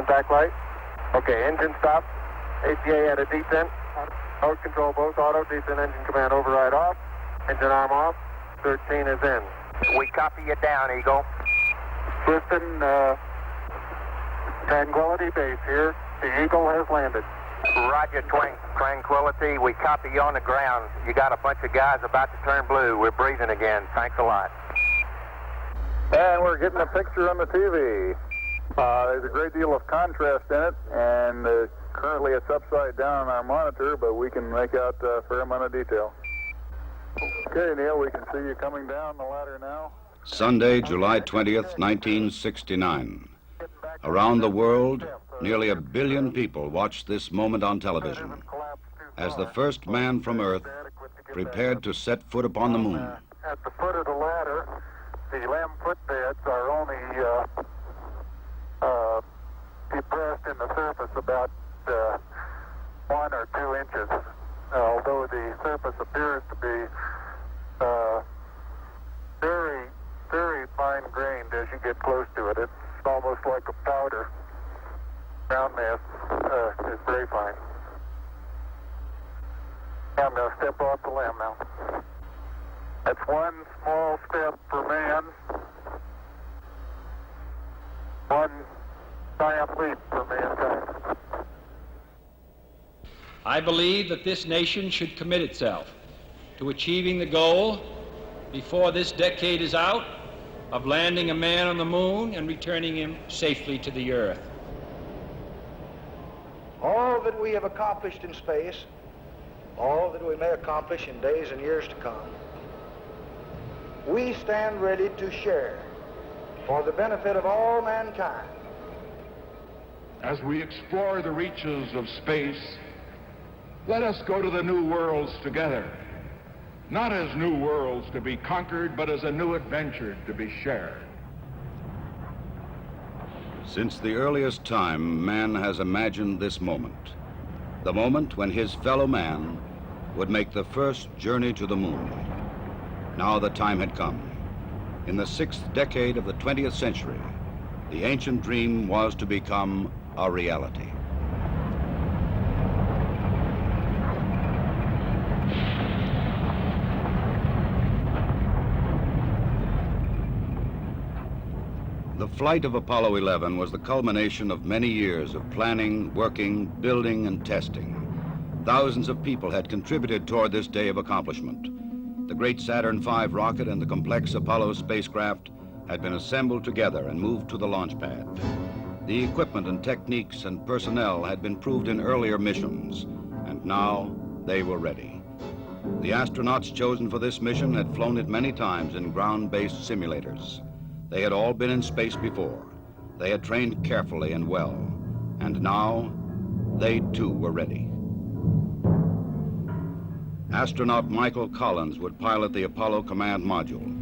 Contact light. Okay, engine stop. ACA at a descent. Mode control both auto, descent engine command override off. Engine arm off. 13 is in. We copy you down, Eagle. Houston, Tranquility Base here. The Eagle has landed. Roger, Tranquility. We copy you on the ground. You got a bunch of guys about to turn blue. We're breathing again. Thanks a lot. And we're getting a picture on the TV. There's a great deal of contrast in it, and currently it's upside down on our monitor, but we can make out a fair amount of detail. Okay, Neil, we can see you coming down the ladder now. Sunday, July 20th, 1969. Around the world, nearly 1 billion people watched this moment on television as the first man from Earth prepared to set foot upon the moon. At the foot of the ladder, the lamb footbeds are only depressed in the surface about 1 or 2 inches, although the surface appears to be very, very fine-grained as you get close to it. It's almost like a powder. Ground mass is very fine. I'm going to step off the lamb now. That's one small step for man, one giant leap for mankind. I believe that this nation should commit itself to achieving the goal before this decade is out of landing a man on the moon and returning him safely to the Earth. All that we have accomplished in space, all that we may accomplish in days and years to come, we stand ready to share for the benefit of all mankind. As we explore the reaches of space, let us go to the new worlds together, not as new worlds to be conquered, but as a new adventure to be shared. Since the earliest time, man has imagined this moment, the moment when his fellow man would make the first journey to the moon. Now the time had come. In the 6th decade of the 20th century, the ancient dream was to become a reality. The flight of Apollo 11 was the culmination of many years of planning, working, building, and testing. Thousands of people had contributed toward this day of accomplishment. The great Saturn V rocket and the complex Apollo spacecraft had been assembled together and moved to the launch pad. The equipment and techniques and personnel had been proved in earlier missions, and now they were ready. The astronauts chosen for this mission had flown it many times in ground-based simulators. They had all been in space before. They had trained carefully and well, and now they too were ready. Astronaut Michael Collins would pilot the Apollo Command Module.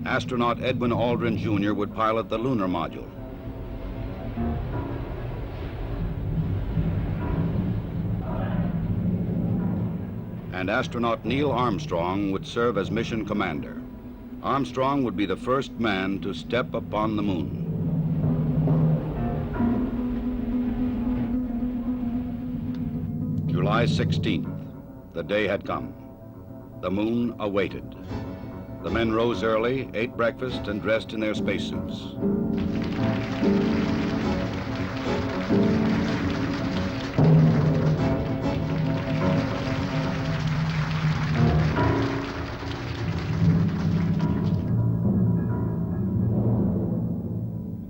Astronaut Edwin Aldrin Jr. would pilot the Lunar Module. And astronaut Neil Armstrong would serve as mission commander. Armstrong would be the first man to step upon the moon. July 16th, the day had come. The moon awaited. The men rose early, ate breakfast, and dressed in their spacesuits.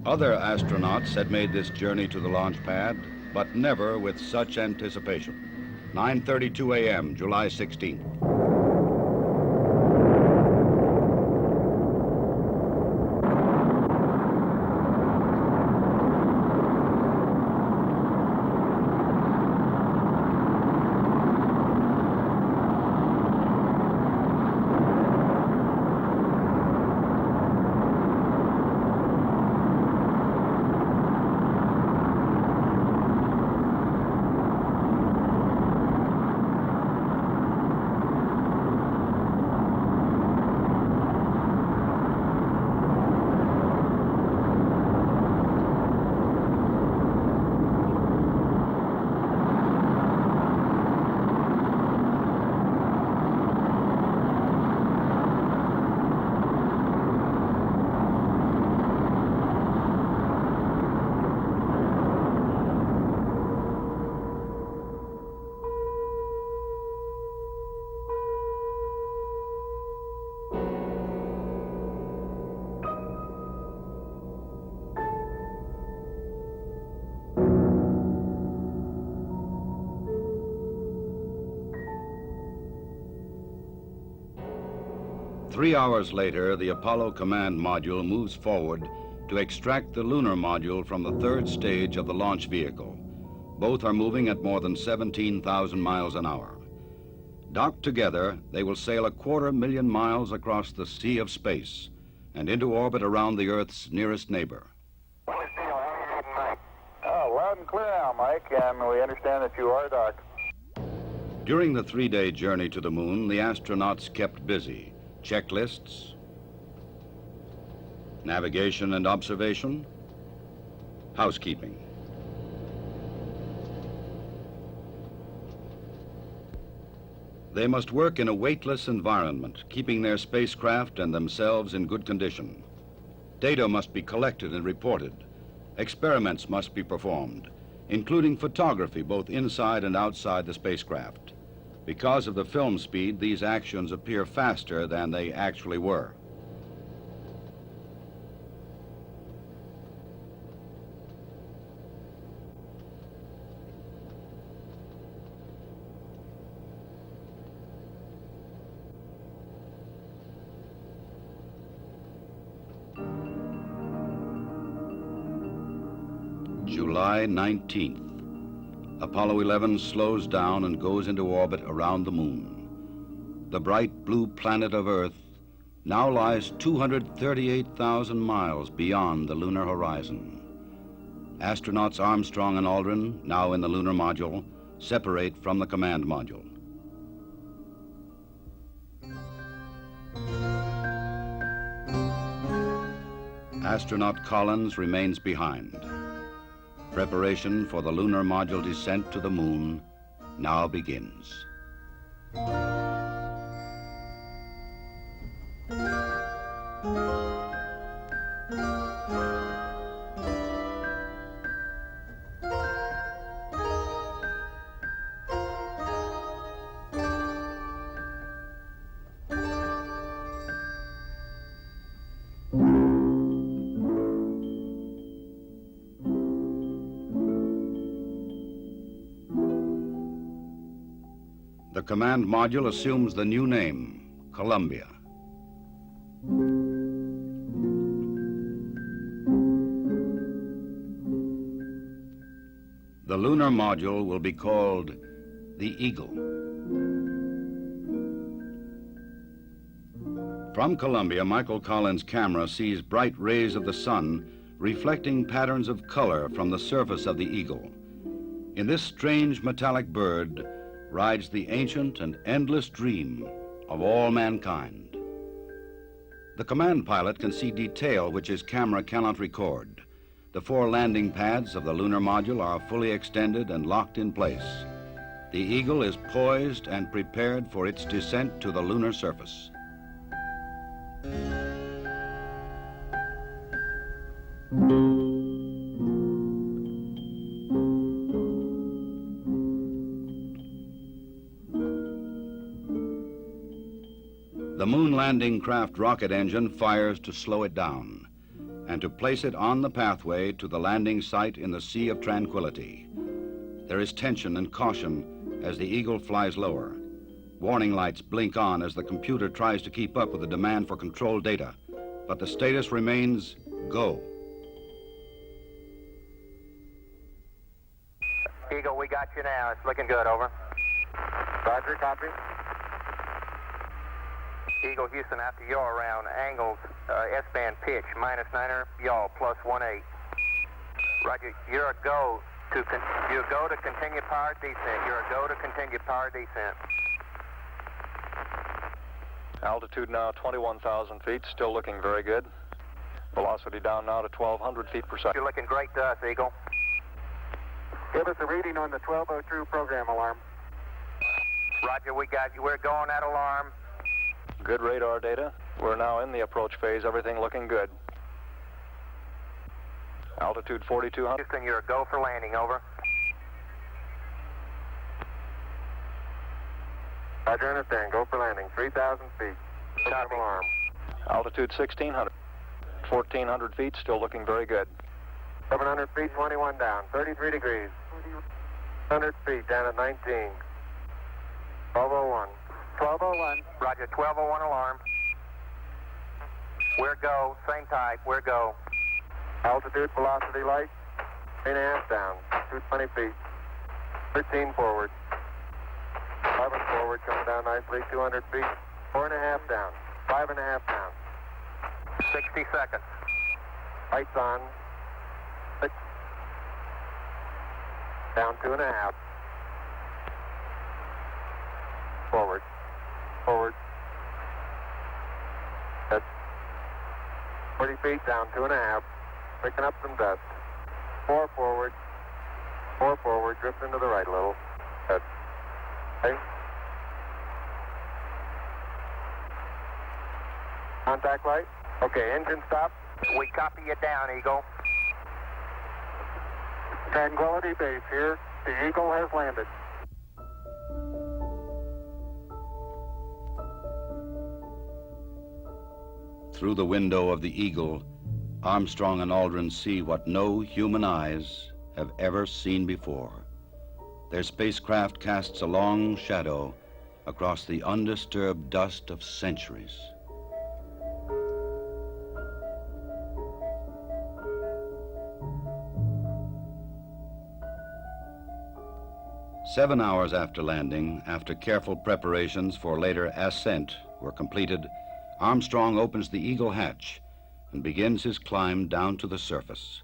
Other astronauts had made this journey to the launch pad, but never with such anticipation. 9:32 a.m., July 16th. 3 hours later, the Apollo command module moves forward to extract the lunar module from the third stage of the launch vehicle. Both are moving at more than 17,000 miles an hour. Docked together, they will sail 250,000 miles across the sea of space and into orbit around the Earth's nearest neighbor. Oh, loud and clear now, Mike, and we understand that you are docked. During the 3-day journey to the moon, the astronauts kept busy. Checklists, navigation and observation, housekeeping. They must work in a weightless environment, keeping their spacecraft and themselves in good condition. Data must be collected and reported. Experiments must be performed, including photography both inside and outside the spacecraft. Because of the film speed, these actions appear faster than they actually were. July 19th. Apollo 11 slows down and goes into orbit around the moon. The bright blue planet of Earth now lies 238,000 miles beyond the lunar horizon. Astronauts Armstrong and Aldrin, now in the lunar module, separate from the command module. Astronaut Collins remains behind. Preparation for the lunar module descent to the moon now begins. The command module assumes the new name, Columbia. The lunar module will be called the Eagle. From Columbia, Michael Collins' camera sees bright rays of the sun reflecting patterns of color from the surface of the Eagle. In this strange metallic bird rides the ancient and endless dream of all mankind. The command pilot can see detail which his camera cannot record. The 4 landing pads of the lunar module are fully extended and locked in place. The Eagle is poised and prepared for its descent to the lunar surface. The moon landing craft rocket engine fires to slow it down and to place it on the pathway to the landing site in the Sea of Tranquility. There is tension and caution as the Eagle flies lower. Warning lights blink on as the computer tries to keep up with the demand for control data, but the status remains go. Eagle, we got you now. It's looking good, over. Roger, copy. Eagle Houston, after yaw around angles, S-band pitch, -9er, yaw, +18. Roger, you're a go to continue power descent. You're a go to continue power descent. Altitude now 21,000 feet, still looking very good. Velocity down now to 1,200 feet per second. You're looking great to us, Eagle. Give us a reading on the 1202 program alarm. Roger, we got you. We're going at alarm. Good radar data. We're now in the approach phase, everything looking good. Altitude 4,200. Houston, you're a go for landing, over. Roger, understand. Go for landing. 3,000 feet. Program alarm. Altitude 1,600. 1,400 feet, still looking very good. 700 feet, 21 down. 33 degrees. 100 feet down at 19. 1201. 1201. Roger, 1201 alarm. We're go, same type, we're go. Altitude, velocity, light. 8.5 down, 220 feet. 13 forward. 11 forward, coming down nicely, 200 feet. 4.5 down, 5.5 down. 60 seconds. Lights on. 6. Down 2.5. Forward. Forward. That's 40 feet, down 2.5. Picking up some dust. 4 forward. 4 forward, drifting to the right a little. That's okay. Contact light. Okay, engine stop. We copy you down, Eagle. Tranquility Base here. The Eagle has landed. Through the window of the Eagle, Armstrong and Aldrin see what no human eyes have ever seen before. Their spacecraft casts a long shadow across the undisturbed dust of centuries. Seven hours after landing, after careful preparations for later ascent were completed, Armstrong opens the Eagle hatch and begins his climb down to the surface.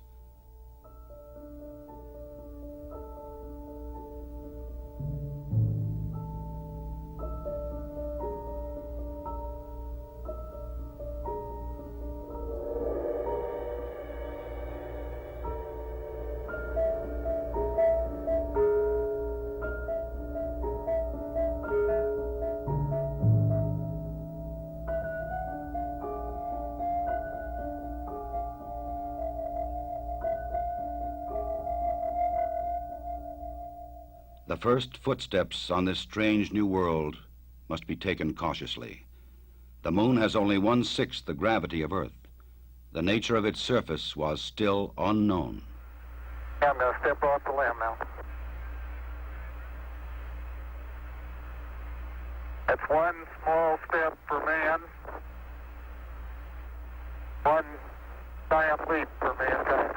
The first footsteps on this strange new world must be taken cautiously. The moon has only 1/6 the gravity of Earth. The nature of its surface was still unknown. I'm going to step off the limb now. That's one small step for man, one giant leap for mankind.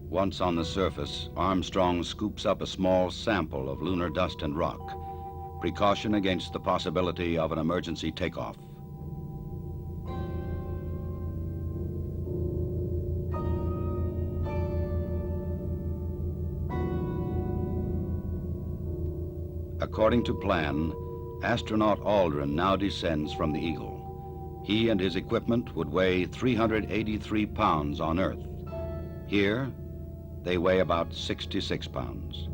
Once on the surface, Armstrong scoops up a small sample of lunar dust and rock, precaution against the possibility of an emergency takeoff. According to plan, astronaut Aldrin now descends from the Eagle. He and his equipment would weigh 383 pounds on Earth. Here, they weigh about 66 pounds.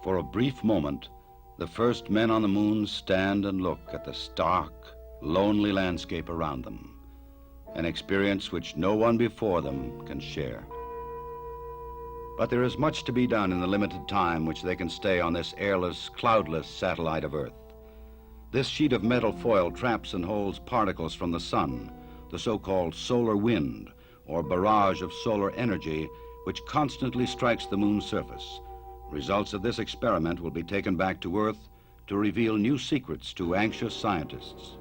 For a brief moment, the first men on the moon stand and look at the stark, lonely landscape around them, an experience which no one before them can share. But there is much to be done in the limited time which they can stay on this airless, cloudless satellite of Earth. This sheet of metal foil traps and holds particles from the sun, the so-called solar wind, or barrage of solar energy, which constantly strikes the moon's surface. Results of this experiment will be taken back to Earth to reveal new secrets to anxious scientists.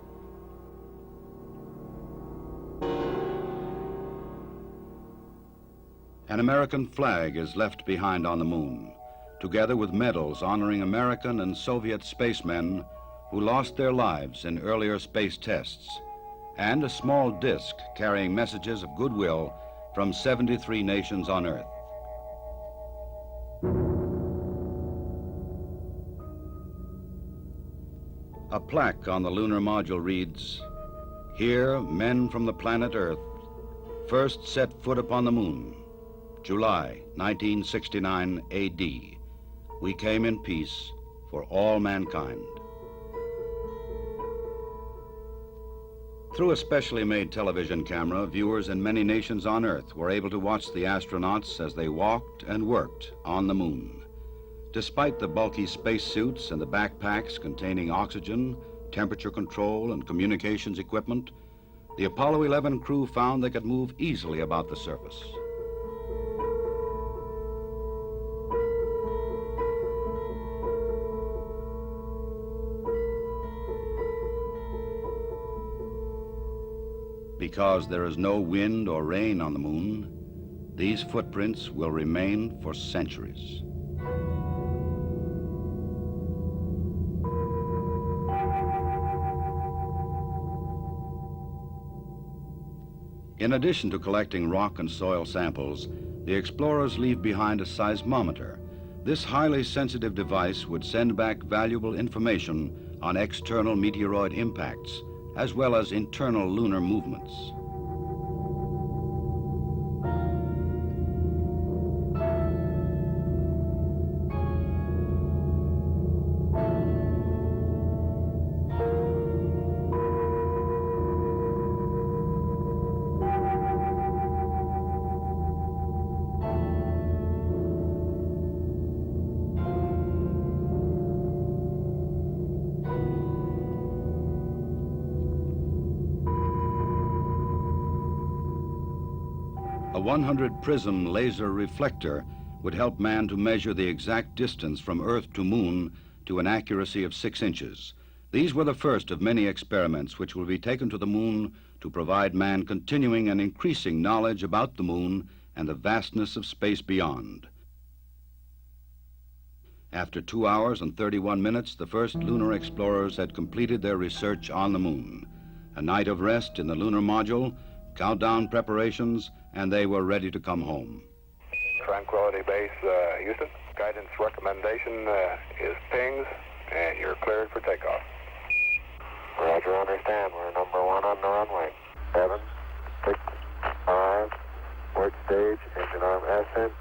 An American flag is left behind on the moon, together with medals honoring American and Soviet spacemen who lost their lives in earlier space tests, and a small disc carrying messages of goodwill from 73 nations on Earth. A plaque on the lunar module reads, Here, men from the planet Earth first set foot upon the moon, July 1969 AD. We came in peace for all mankind. Through a specially made television camera, viewers in many nations on Earth were able to watch the astronauts as they walked and worked on the moon. Despite the bulky spacesuits and the backpacks containing oxygen, temperature control, and communications equipment, the Apollo 11 crew found they could move easily about the surface. Because there is no wind or rain on the moon, these footprints will remain for centuries. In addition to collecting rock and soil samples, the explorers leave behind a seismometer. This highly sensitive device would send back valuable information on external meteoroid impacts, as well as internal lunar movements. A 100-prism laser reflector would help man to measure the exact distance from Earth to Moon to an accuracy of 6 inches. These were the first of many experiments which will be taken to the Moon to provide man continuing and increasing knowledge about the Moon and the vastness of space beyond. After 2 hours and 31 minutes, the first lunar explorers had completed their research on the Moon. A night of rest in the lunar module, countdown preparations, and they were ready to come home. Tranquility Base, Houston. Guidance recommendation is pings, and you're cleared for takeoff. Roger, understand. We're number 1 on the runway. 7, 6, 5, work stage, engine arm ascent.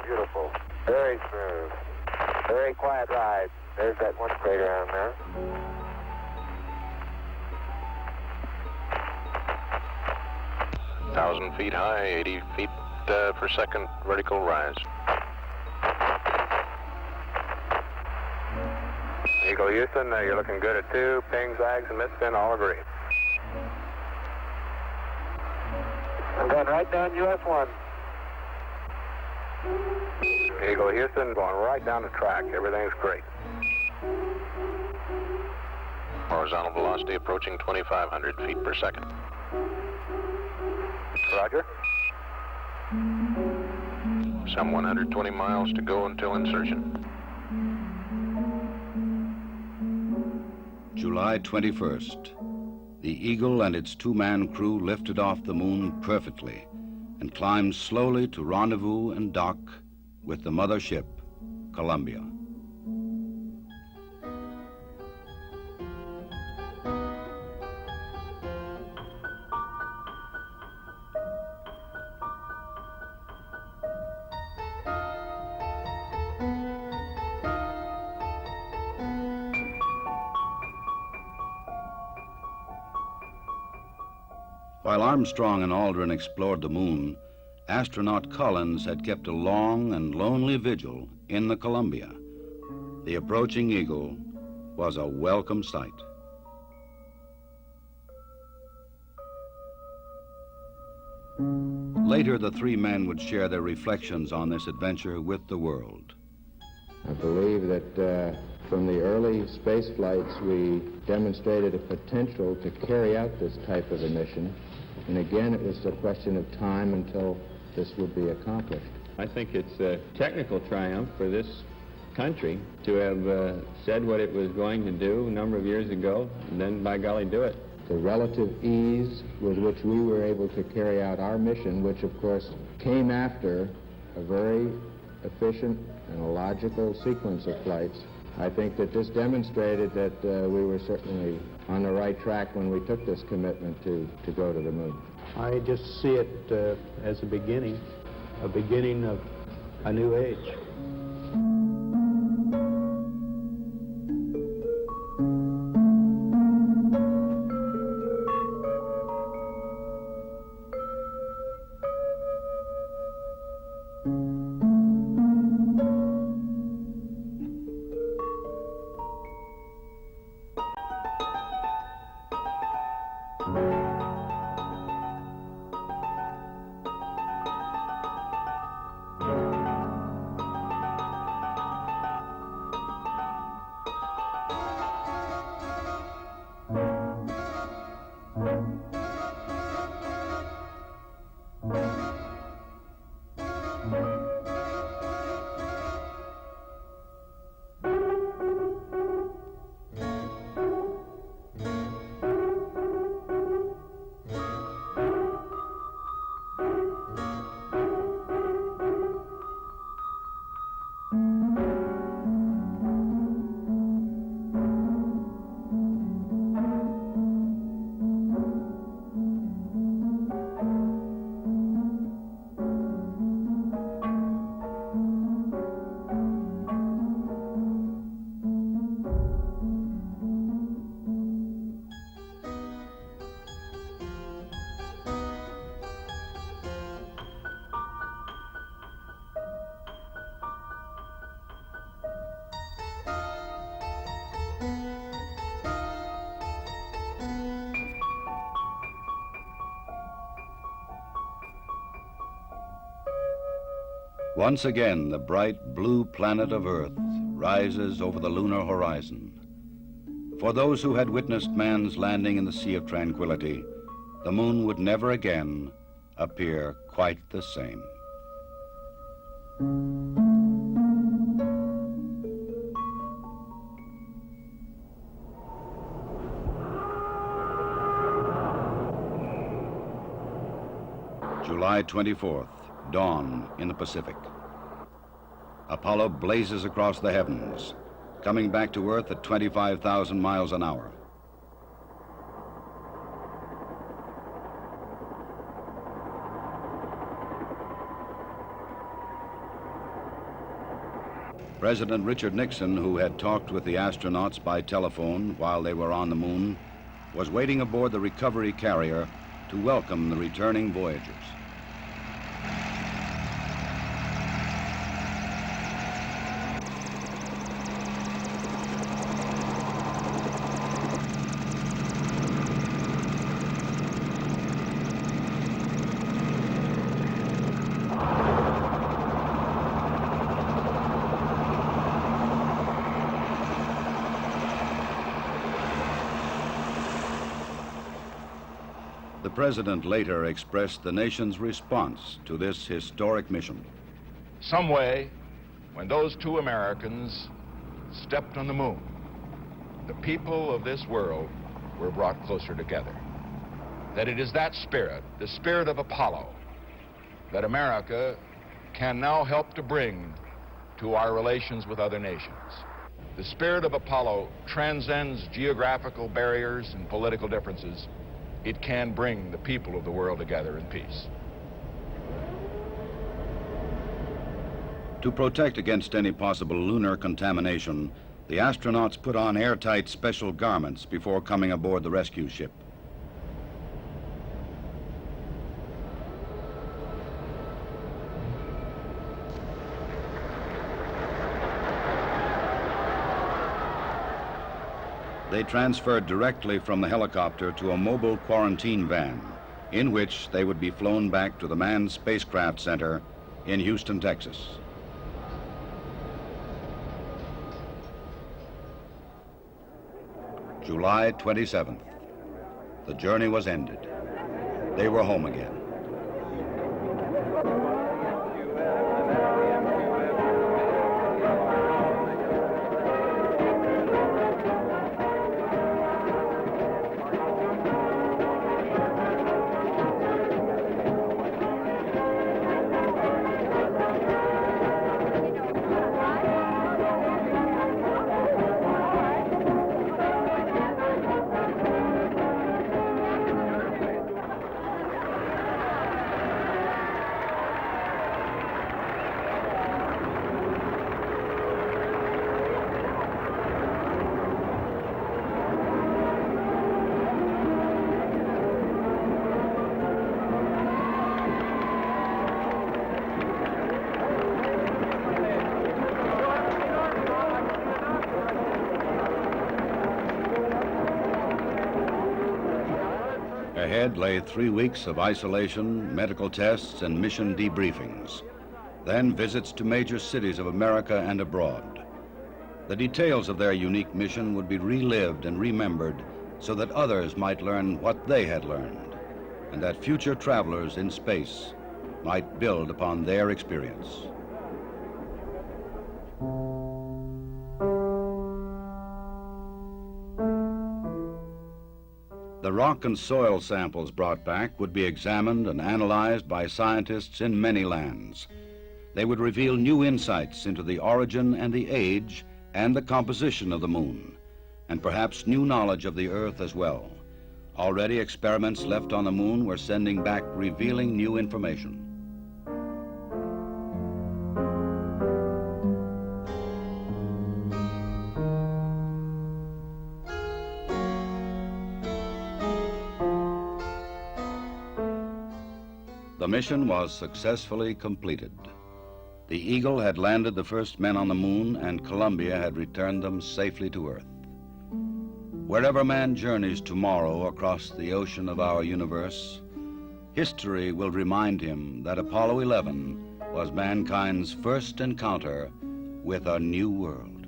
Beautiful. Very smooth. Very quiet ride. There's that one crater on there. Thousand feet high, 80 feet per second vertical rise. Eagle Houston, you're looking good at 2. Ping, zags, and misspin all agree. I'm going right down US 1. Eagle Houston, going right down the track. Everything's great. Horizontal velocity approaching 2,500 feet per second. Roger. Some 120 miles to go until insertion. July 21st. The Eagle and its 2-man crew lifted off the Moon perfectly and climbed slowly to rendezvous and dock with the mothership, Columbia. While Armstrong and Aldrin explored the Moon, astronaut Collins had kept a long and lonely vigil in the Columbia. The approaching Eagle was a welcome sight. Later, the 3 men would share their reflections on this adventure with the world. I believe that from the early space flights, we demonstrated a potential to carry out this type of a mission. And again, it was a question of time until this would be accomplished. I think it's a technical triumph for this country to have said what it was going to do a number of years ago, and then, by golly, do it. The relative ease with which we were able to carry out our mission, which, of course, came after a very efficient and a logical sequence of flights, I think that this demonstrated that we were certainly on the right track when we took this commitment to go to the moon. I just see it as a beginning of a new age. Once again, the bright blue planet of Earth rises over the lunar horizon. For those who had witnessed man's landing in the Sea of Tranquility, the moon would never again appear quite the same. July 24th, dawn in the Pacific. Apollo blazes across the heavens, coming back to Earth at 25,000 miles an hour. President Richard Nixon, who had talked with the astronauts by telephone while they were on the moon, was waiting aboard the recovery carrier to welcome the returning voyagers. The president later expressed the nation's response to this historic mission. Some way, when those two Americans stepped on the moon, the people of this world were brought closer together. That it is that spirit, the spirit of Apollo, that America can now help to bring to our relations with other nations. The spirit of Apollo transcends geographical barriers and political differences. It can bring the people of the world together in peace. To protect against any possible lunar contamination, the astronauts put on airtight special garments before coming aboard the rescue ship. They transferred directly from the helicopter to a mobile quarantine van, in which they would be flown back to the Manned Spacecraft Center in Houston, Texas. July 27th. The journey was ended. They were home again. Ahead lay 3 weeks of isolation, medical tests, and mission debriefings. Then visits to major cities of America and abroad. The details of their unique mission would be relived and remembered so that others might learn what they had learned, and that future travelers in space might build upon their experience. The rock and soil samples brought back would be examined and analyzed by scientists in many lands. They would reveal new insights into the origin and the age and the composition of the moon, and perhaps new knowledge of the Earth as well. Already experiments left on the moon were sending back revealing new information. The mission was successfully completed. The Eagle had landed the first men on the moon, and Columbia had returned them safely to Earth. Wherever man journeys tomorrow across the ocean of our universe, history will remind him that Apollo 11 was mankind's first encounter with a new world.